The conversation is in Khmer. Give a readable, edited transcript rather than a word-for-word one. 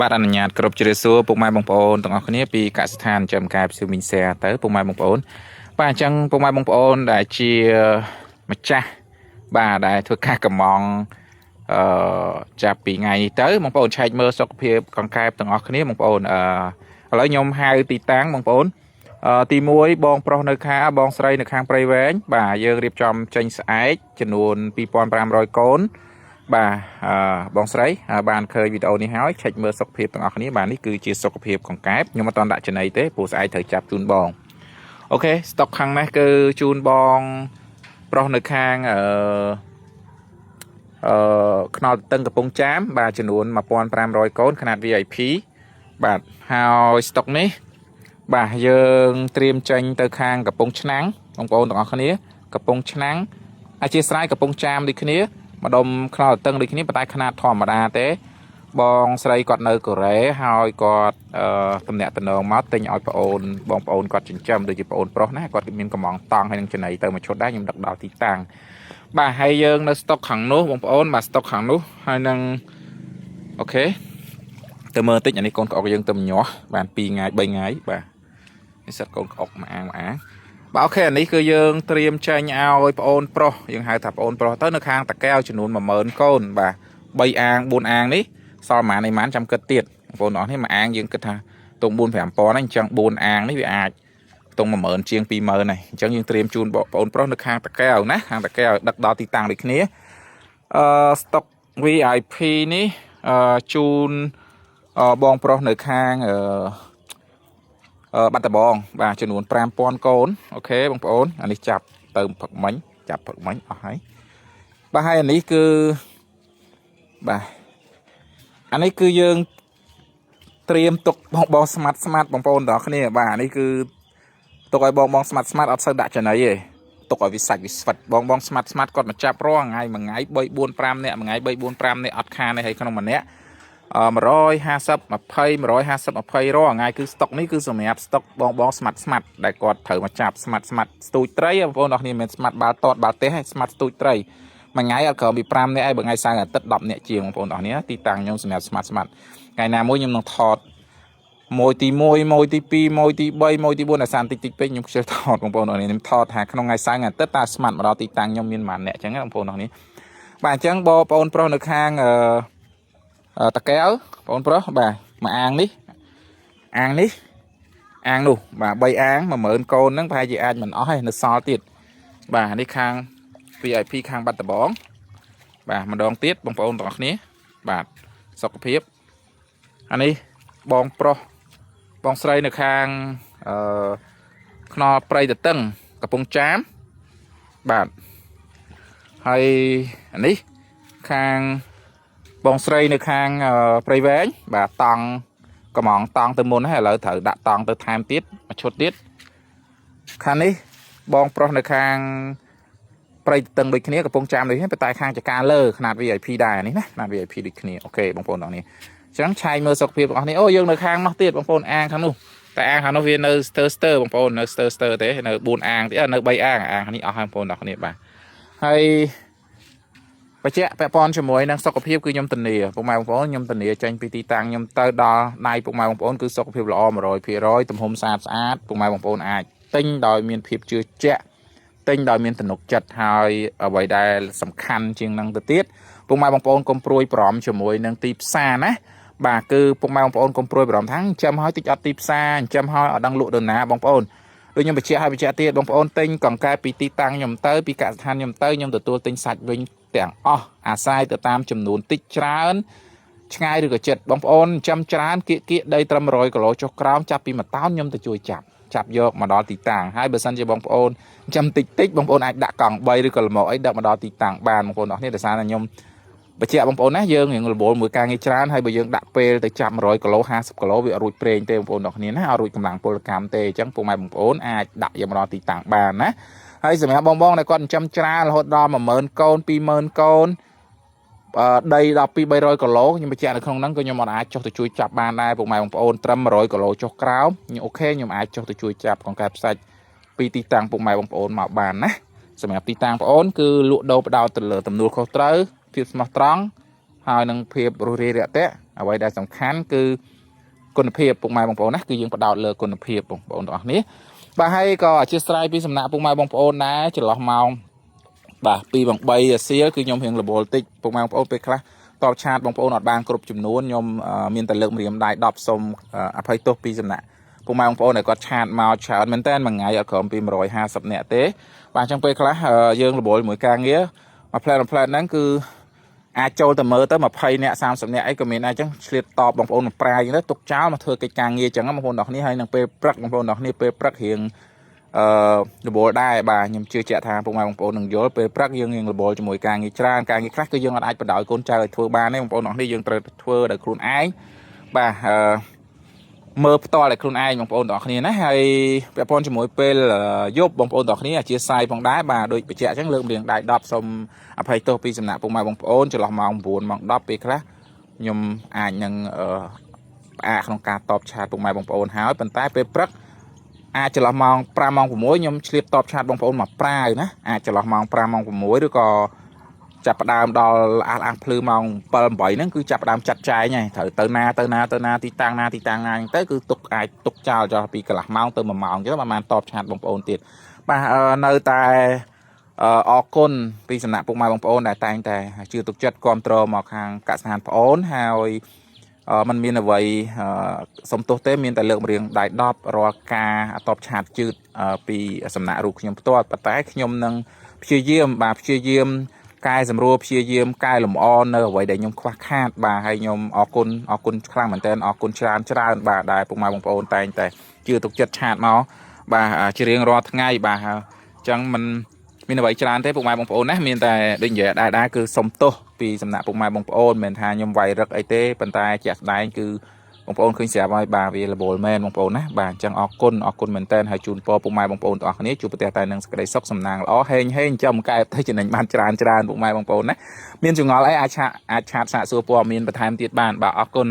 បាទអនុញ្ញាតគ្រប់ជ្រាបសួរពុកម៉ែបងប្អូនទាំងអស់គ្នាពីកសិដ្ឋានចំការព្យុមីនសែទៅពុកម៉ែបងប្អូនបាទអញ្ចឹងពុកម៉ែបងប្អូនដែលជាម្ចាស់បាទដែលធ្វើការកម្មង់ចាប់ពីថ្ងៃនេះទៅបងប្អូនឆែកមើលសុខភាពកង្កែបទាំងអស់គ្នាបងប្អូនឥឡូវខ្ញុំហៅទីតាំងបងប្អូនទី1បងប្រុសនៅខាងបងស្រីនៅខាងព្រៃវែងបាទយើងរៀបចំចេញស្អែកចំនួន2500កូនបាទបងស្រីបានឃើញវីដេអូនេះហើយឆែកមើលសុខភាពទាំងអស់គ្នាបាទនេះគឺជាសុខភាពកង្កែបខ្ញុំអត់តដាក់ចំណីទេព្រោះស្អែកត្រូវចាប់ជូនបងអូខេស្តុកខាងនេះគឺជូនបងប្រុសនៅខាងខ្នល់តឹងកំពង់ចាមបាទចំនួន1500កូនຂະຫນាត VIP បាទហើយស្តុកនេះបាទយើងត្រៀមចេញទៅខាងកំពង់ឆ្នាំងបងប្អូនទាំងអស់គ្នាកំពង់ឆ្នាំងអធិស្ឋានកំពង់ចាមដូចគ្នាម្ដុំខ្នល់តឹងដូចគ្នាប៉ុន្តែຂະຫນាតធម្មតាទេបងស្រីគាត់នៅកូរ៉េហើយគាត់តំណាក់តំណងមកទិញឲ្យបងប្អូនគាត់ចិញ្ចឹមដូចជាប្អូនប្រុសណាគាត់មានកំងតង់ហើយនឹងចំណីទៅមួយឈុតដែរខ្ញុំដឹកដល់ទីតាំងបាទហើយយើងនៅស្តុកខាងនោះបងប្អូនបាទស្តុកខាងនោះហើយនឹងអូខេទៅមើលតិចអានេះកូនក្អុកយើងទៅញាស់បាន2ថ្ងៃ3ថ្ងៃបាទនេះសិតកូនក្អុកមួយអាងបាទអូខេអានេះគឺយើងត្រៀមចេញឲ្យប្អូនប្រុសយើងហៅថាប្អូនប្រុសទៅនៅខាងតាកែវចំនួន10000កូនបាទ3អាង4អាងនេះសល់ប៉ុន្មានចាំគិតទៀតបងប្អូនអរនេះមួយអាងយើងគិតថាតុង4 5000ហ្នឹងអញ្ចឹង4អាងនេះវាអាចតុង10000ជាង20000ហើយអញ្ចឹងយើងត្រៀមជូនបងប្អូនប្រុសនៅខាងតាកែវណាខាងតាកែវដឹកដល់ទីតាំងដូចគ្នាស្តុក VIP នេះជូនបងប្រុសនៅខាងបាត់ដំបងបាទចំនួន5000កូនអូខេបងប្អូនអានេះចាប់ទៅផឹកមិញចាប់ផឹកមិញអស់ហើយបាទហើយអានេះគឺបាទអានេះគឺយើងត្រៀមទុកបងស្មាត់បងប្អូនទាំងគ្នាបាទនេះគឺទុកឲ្យបងស្មាត់អត់សូវដាក់ចំណីទេទុកឲ្យវាសាច់វាស្វិតបងស្មាត់គាត់មកចាប់រាល់ថ្ងៃមួយថ្ងៃ3 4 5នាក់មួយថ្ងៃ3 4 5នាក់អត់ខានទេហើយក្នុងម្នាក់150 20 150 20រាល់ថ្ងៃគឺស្តុកនេះគឺសម្រាប់ស្តុកបងស្មាត់ដែលគាត់ត្រូវមកចាប់ស្មាត់ស្ទូចត្រីបងប្អូនអរគ្នាមិនស្មាត់បាល់តតបាល់ទេសហើយស្មាត់ស្ទូចត្រីមួយថ្ងៃអត់ក្រោមពី5នាក់ឯងបើថ្ងៃសៅរ៍អាទិត្យ10នាក់ជាងបងប្អូនអរគ្នាទីតាំងខ្ញុំសម្រាប់ស្មាត់ថ្ងៃណាមួយខ្ញុំនឹងថតមួយទី1មួយទី2មួយទី3មួយទី4អាសានតិចពេកខ្ញុំខ្ជិលថតបងប្អូនអរគ្នាខ្ញុំថតថាក្នុងថ្ងៃសៅរ៍អាទិត្យតើស្មាត់មកដល់ទីតាំងខ្ញុំមានប៉ុន្មានអ្នកអញ្ចឹងបងប្អូនអរគ្នាបាទអញ្ចឹងបងប្អូនប្រុសនៅខាងតាកែវបងប្រុសបាទមួយអាងនេះអាងនោះបាទ3អាង10000កូនហ្នឹងប្រហែលជាអាចមិនអស់ទេនៅសល់ទៀតបាទនេះខាង VIP ខាងបាត់ដំបងបាទម្ដងទៀតបងប្អូនទាំងអស់គ្នាបាទសុខភាពអានេះបងប្រុសបងស្រីនៅខាងខ្នល់ព្រៃតតឹងកំពង់ចាមបាទហើយអានេះខាងបងស្រីនៅខាងព្រៃវែងបាទតង់កំងតង់ទៅមុនហើយឥឡូវត្រូវដាក់តង់ទៅថែមទៀតមួយឈុតទៀតខាងនេះបងប្រុសនៅខាងព្រៃតឹងដូចគ្នាកំពង់ចាមដូចគ្នាប៉ុន្តែខាងចកាលើຂະຫນាត VIP ដែរនេះណាຂະຫນាត VIP ដូចគ្នាអូខេបងប្អូនទាំងនេះអញ្ចឹងឆែកមើលសុខភាពរបស់នេះអូយើងនៅខាងនោះទៀតបងប្អូនអាងខាងនោះតែអាងខាងនោះវានៅស្ទើបងប្អូននៅស្ទើទេនៅ4អាងទៀតនៅ3អាងខាងនេះអស់ហើយបងប្អូនទាំងគ្នាបាទហើយបច្ចៈពាក់ព័ន្ធជាមួយនឹងសុខភាពគឺខ្ញុំធានាពុកម៉ែបងប្អូនខ្ញុំធានាចេញពីទីតាំងខ្ញុំទៅដល់ដៃពុកម៉ែបងប្អូនគឺសុខភាពល្អ 100% ទំហំស្អាតពុកម៉ែបងប្អូនអាចទិញដោយមានភាពជឿជាក់ទិញដោយមានទំនុកចិត្តហើយអ្វីដែលសំខាន់ជាងនឹងទៅទៀតពុកម៉ែបងប្អូនកុំព្រួយបារម្ភជាមួយនឹងទីផ្សារណាបាទគឺពុកម៉ែបងប្អូនកុំព្រួយបារម្ភថាចិញ្ចឹមឲ្យតិចអត់ទីផ្សារចិញ្ចឹមឲ្យអត់ដឹងលក់ទៅណាបងប្អូនដូចខ្ញុំបញ្ជាក់ទៀតបងប្អូនទិញកង្កែបពីទីតាំងខ្ញុំទៅពីកសិដ្ឋានខ្ញុំទៅខ្ញុំទទួលទិញសាច់វិញទាំងអស់អាស្រ័យទៅតាមចំនួនតិចច្រើនឆ្ងាយឬក៏ជិតបងប្អូនចិញ្ចឹមច្រើនគៀកដីត្រឹម100គីឡូចុះក្រោមចាប់ពី1តោនខ្ញុំទៅជួយចាប់យកមកដល់ទីតាំងហើយបើសិនជាបងប្អូនចិញ្ចឹមតិចបងប្អូនអាចដាក់កង់3ឬក៏លម្អអីដឹកមកដល់ទីតាំងបានបងប្អូនអរគ្នាដោយសារតែខ្ញុំបញ្ជាក់បងប្អូនណាយើងរៀងរវល់មួយការងារច្រើនហើយបើយើងដាក់ពេលទៅចាប់100គីឡូ50គីឡូវាអត់រួចប្រេងទេបងប្អូនអរគ្នាណាអត់រួចកម្លាំងពលកម្មទេអញ្ចឹងពុកម៉ែបងប្អូនអាចដាក់យកមកដល់ទីតាំងបានណាហើយសម្រាប់បងដែលគាត់ចិញ្ចឹមច្រើនរហូតដល់10000កូន20000កូនដីដល់2 300គីឡូខ្ញុំបញ្ជាក់នៅក្នុងហ្នឹងក៏ខ្ញុំអត់អាចចុះទៅជួយចាប់បានដែរពុកម៉ែបងប្អូនត្រឹម100គីឡូចុះក្រោមអូខេខ្ញុំអាចចុះទៅជួយចាប់កង្កែបផ្សាច់ពីទីតាំងពុកម៉ែបងប្អូនមកបានណាសម្រាប់ទីតាំងបងប្អូនគឺលក់ដូរផ្ដោតទៅលើទំនួលខុសត្រូវភាពស្មោះត្រង់ ហើយនឹងភាពរស់រាយរាក់ទាក់អ្វីដែលសំខាន់គឺគុណភាពពុកម៉ែបងប្អូនណាគឺយើងផ្ដោតលើគុណភាពបងប្អូនទាំងអស់គ្នាបាទហើយក៏អធិស្ឋានពីសំណាក់ពុកម៉ែបងប្អូនដែរចន្លោះម៉ោងបាទ2 3 អាសៀលគឺខ្ញុំរៀងរវល់តិចពុកម៉ែបងប្អូនពេលខ្លះតបឆាតបងប្អូនអត់បានគ្រប់ចំនួនខ្ញុំមានតែលើកម្រាមដៃ10សូមអភ័យទោសពីសំណាក់ពុកម៉ែបងប្អូនដែលគាត់ឆាតមកច្រើនមែនតើមួយថ្ងៃអត់ក្រោមពី150នាក់ទេបាទអញ្ចឹងពេលខ្លះយើងរវល់ជាមួយការងារមួយផ្លែហ្នឹងគឺអាចចូលទៅមើលទៅ20នាក់30នាក់អីក៏មានដែរអញ្ចឹងឆ្លៀតតបបងប្អូនប្រាយអញ្ចឹងទៅទុកចោលមកធ្វើកិច្ចការងារអញ្ចឹងបងប្អូនទាំងគ្នាហើយនឹងពេលព្រឹកបងប្អូនទាំងគ្នាពេលព្រឹករៀងរវល់ដែរបាទខ្ញុំជឿជាក់ថាពុកម៉ែបងប្អូននឹងយល់ពេលព្រឹកយើងរៀងរវល់ជាមួយការងារច្រើនការងារខ្លះគឺយើងអាចបដ ாய் កូនចៅឲ្យធ្វើបានទេបងប្អូនទាំងគ្នាយើងត្រូវធ្វើដោយខ្លួនឯងបាទមើលផ្ទាល់តែខ្លួនឯងបងប្អូនទាំងគ្នាណាហើយពាក់ព័ន្ធជាមួយពេលយប់បងប្អូនទាំងគ្នាអធិស្ឋានផងដែរបាទដូចបញ្ជាក់អញ្ចឹងលើកម្រៀងដៃ10សូមអភ័យទោសពីសំណាក់ពុកម៉ែបងប្អូនចន្លោះម៉ោង9ម៉ោង10ពេលខ្លះខ្ញុំអាចនឹងផ្អាកក្នុងការតបឆាតពុកម៉ែបងប្អូនហើយប៉ុន្តែពេលព្រឹកអាចចន្លោះម៉ោង5ម៉ោង6ខ្ញុំឆ្លៀតតបឆាតបងប្អូនមកប្រាយណាអាចចន្លោះម៉ោង5ម៉ោង6ឬក៏ចាប់ផ្ដើមដល់អាងភ្លឺម៉ោង7 8ហ្នឹងគឺចាប់ផ្ដើមចាត់ចែងហើយត្រូវទៅណាទីតាំងណាហ្នឹងទៅគឺអាចទុកចោលចោលពីកន្លះម៉ោងទៅ1ម៉ោងអញ្ចឹងបានតបឆាតបងប្អូនទៀតបាទនៅតែអរគុណពីសំណាក់ពុកម៉ែបងប្អូនដែលតែងតែជឿទុកចិត្តគ្រប់គ្រងមកខាងកសិដ្ឋានប្អូនហើយมันមានអ្វីសំទោសទេមានតែលើកម្រៀងដៃ10រាល់ការតបឆាតជឿពីសំណាក់រូបខ្ញុំផ្ទាល់ប៉ុន្តែខ្ញុំនឹងព្យាយាម កែសម្រួលព្យាយាមកែលម្អនៅអ្វីដែលខ្ញុំខ្វះខាតបាទហើយខ្ញុំអរគុណខ្លាំងមែនទែនអរគុណច្រើនបាទដែលពុកម៉ែបងប្អូនតែងតែជឿទុកចិត្តឆាតមកបាទជារៀងរាល់ថ្ងៃបាទអញ្ចឹងมันមានអ្វីច្រើនទេពុកម៉ែបងប្អូនណាមានតែដូចនិយាយដែរគឺសុំទោសពីសំណាក់ពុកម៉ែបងប្អូនមិនថាខ្ញុំវាយរឹកអីទេប៉ុន្តែជាក់ស្ដែងគឺបងប្អូនឃើញស្រាប់ហើយបាទវាលបលមែនបងប្អូនណាបាទអញ្ចឹងអរគុណមែនតើហើយជូនពរពុកម៉ែបងប្អូនទាំងអស់គ្នាជួបប្រទះតែនឹងសេចក្តីសុខសំណាងល្អហេងចាំកែទៅចំណេញបានច្រើនពុកម៉ែបងប្អូនណាមានចងល់អីអាចឆាតសាកសួរព័ត៌មានបន្ថែមទៀតបានបាទអរគុណ